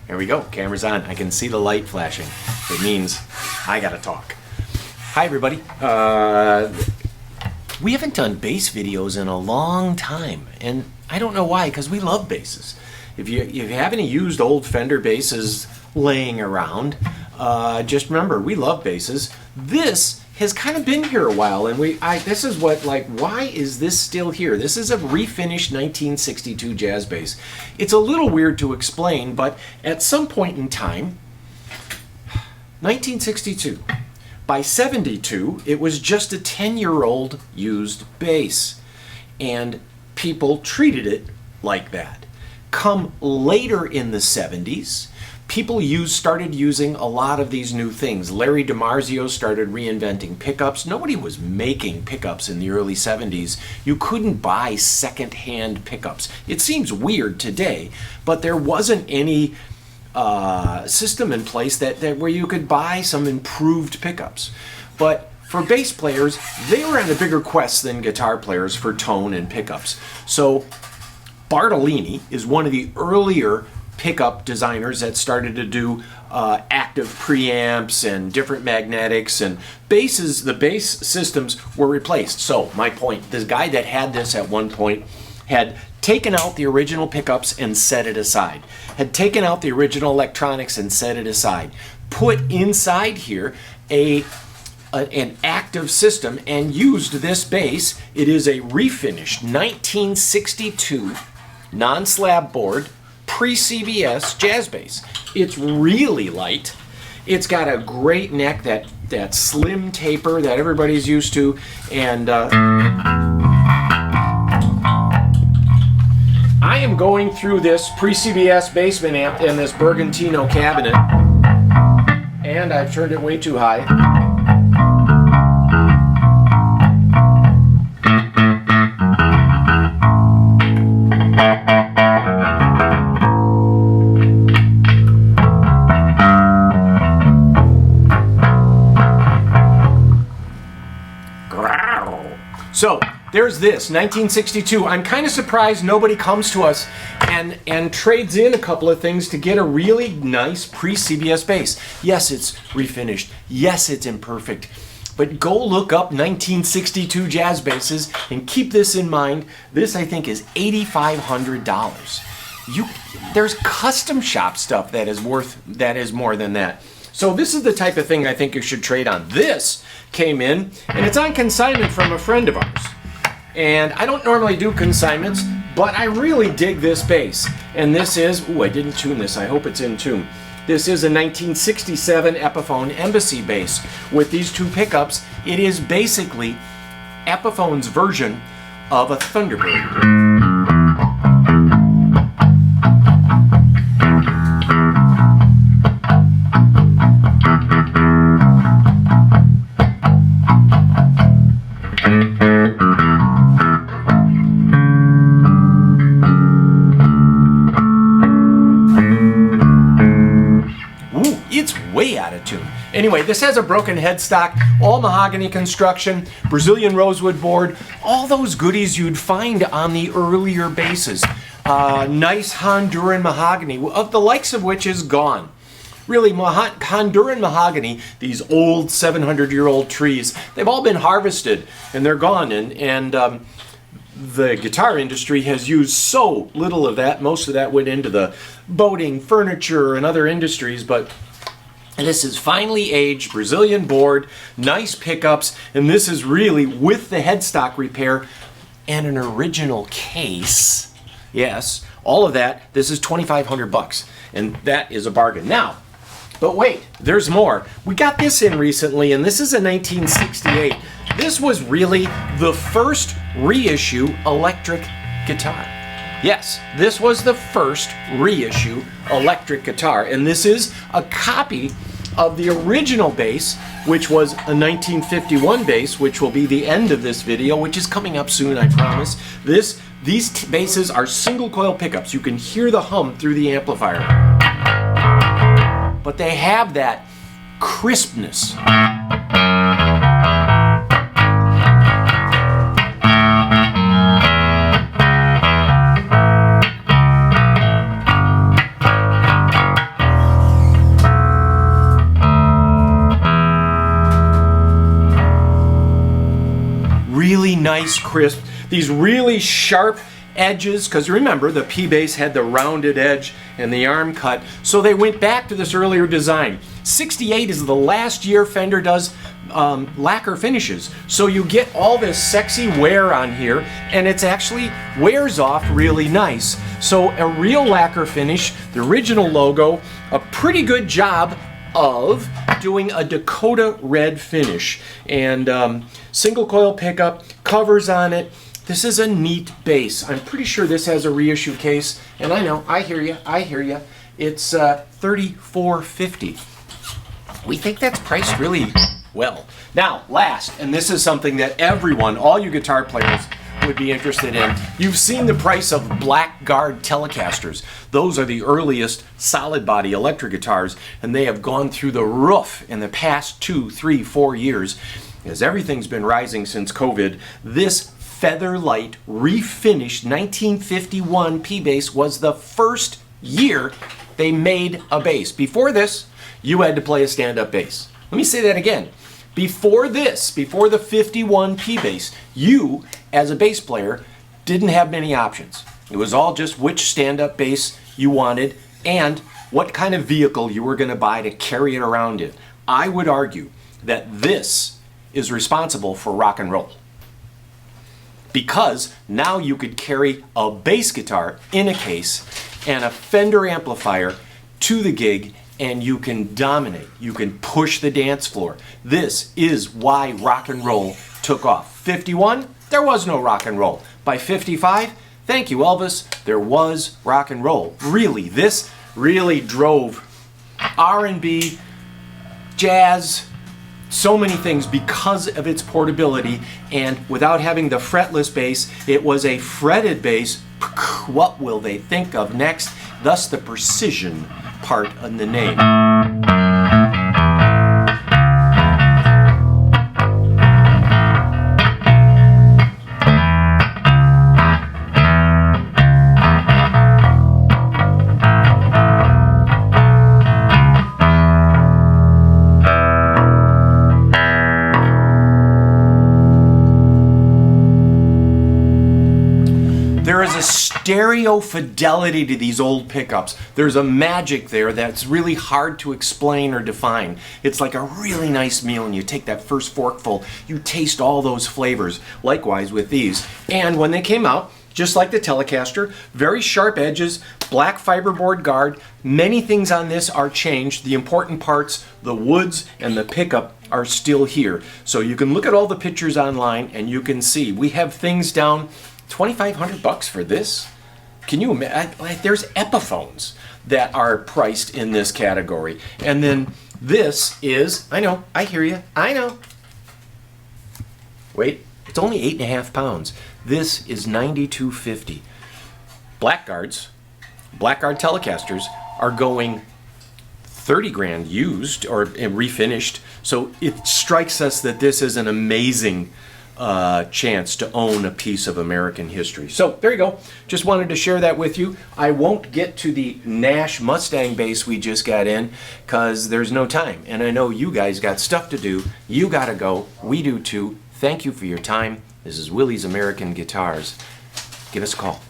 Here we go, camera's on. I can see the light flashing. It means I gotta talk. Hi everybody. We haven't done bass videos in a long time, and I don't know why, because we love basses. If you have any used old Fender basses laying around, just remember, we love basses. This has kind of been here a while, and this is what, like, why is this still here? This is a refinished 1962 jazz bass. It's a little weird to explain, but at some point in time, 1962, by 72, it was just a 10-year-old used bass, and people treated it like that. Come later in the 70s, people started using a lot of these new things. Larry DiMarzio started reinventing pickups. Nobody was making pickups in the early 70s. You couldn't buy second-hand pickups. It seems weird today, but there wasn't any system in place that where you could buy some improved pickups. But for bass players, they were on a bigger quest than guitar players for tone and pickups. So Bartolini is one of the earlier pickup designers that started to do active preamps and different magnetics, and the bass systems were replaced. So my point, this guy that had this at one point had taken out the original pickups and set it aside, had taken out the original electronics and set it aside, put inside here an active system and used this bass. It is a refinished 1962 non-slab board pre-CBS jazz bass. It's really light. It's got a great neck, that slim taper that everybody's used to, and I am going through this pre-CBS basement amp in this Bergantino cabinet, and I've turned it way too high. So there's this 1962. I'm kind of surprised nobody comes to us and trades in a couple of things to get a really nice pre-CBS bass. Yes, it's refinished. Yes, it's imperfect. But go look up 1962 jazz basses and keep this in mind. This, I think, is $8,500. There's custom shop stuff that is more than that. So this is the type of thing I think you should trade on. This came in, and it's on consignment from a friend of ours. And I don't normally do consignments, but I really dig this bass. And this is, I didn't tune this, I hope it's in tune. This is a 1967 Epiphone Embassy bass with these two pickups. It is basically Epiphone's version of a Thunderbird. Way out of tune. Anyway, this has a broken headstock, all mahogany construction, Brazilian rosewood board, all those goodies you'd find on the earlier basses. Nice Honduran mahogany, of the likes of which is gone. Really, Honduran mahogany, these old 700-year-old trees, they've all been harvested and they're gone. And the guitar industry has used so little of that. Most of that went into the boating, furniture, and other industries, but this is finely aged Brazilian board, nice pickups, and this is really with the headstock repair and an original case. Yes, all of that. This is $2,500, and that is a bargain. Now, but wait, there's more. We got this in recently, and this is a 1968. This was really the first reissue electric guitar. Yes, this was the first reissue electric guitar, and this is a copy of the original bass, which was a 1951 bass, which will be the end of this video, which is coming up soon, I promise. These basses are single coil pickups. You can hear the hum through the amplifier, but they have that crispness. nice crisp, these really sharp edges, because remember the P bass had the rounded edge and the arm cut, so they went back to this earlier design. 68 is the last year Fender does lacquer finishes, so you get all this sexy wear on here, and it's actually wears off really nice. So a real lacquer finish, the original logo, a pretty good job of doing a Dakota red finish, and single coil pickup, covers on it. This is a neat bass. I'm pretty sure this has a reissue case, and I know, I hear you. It's $34.50. We think that's priced really well. Now, last, and this is something that everyone, all you guitar players, would be interested in. You've seen the price of Blackguard Telecasters. Those are the earliest solid body electric guitars, and they have gone through the roof in the past 2, 3, 4 years. As everything's been rising since COVID, this Featherlight refinished 1951 P bass was the first year they made a bass. Before this, you had to play a stand-up bass. Let me say that again. Before this, before the 51 P bass, you, as a bass player, didn't have many options. It was all just which stand-up bass you wanted and what kind of vehicle you were going to buy to carry it around in. I would argue that this is responsible for rock and roll, because now you could carry a bass guitar in a case and a Fender amplifier to the gig, and you can dominate. You can push the dance floor. This is why rock and roll took off. 51, there was no rock and roll. By 55, thank you Elvis, there was rock and roll. Really, this really drove R&B, jazz, so many things because of its portability, and without having the fretless bass, it was a fretted bass. What will they think of next? Thus the precision part in the name. There is a stereo fidelity to these old pickups. There's a magic there that's really hard to explain or define. It's like a really nice meal, and you take that first forkful, you taste all those flavors. Likewise with these. And when they came out, just like the Telecaster, very sharp edges, black fiberboard guard. Many things on this are changed. The important parts, the woods and the pickup, are still here. So you can look at all the pictures online and you can see. We have things down $2,500 for this. Can you imagine? There's Epiphones that are priced in this category. And then this is, I know, I hear you, I know. Wait, it's only 8.5 pounds. This is $92.50. Blackguard Telecasters are going 30 grand used or refinished. So it strikes us that this is an amazing chance to own a piece of American history. So there you go. Just wanted to share that with you. I won't get to the Nash Mustang bass we just got in because there's no time. And I know you guys got stuff to do. You got to go. We do too. Thank you for your time. This is Willie's American Guitars. Give us a call.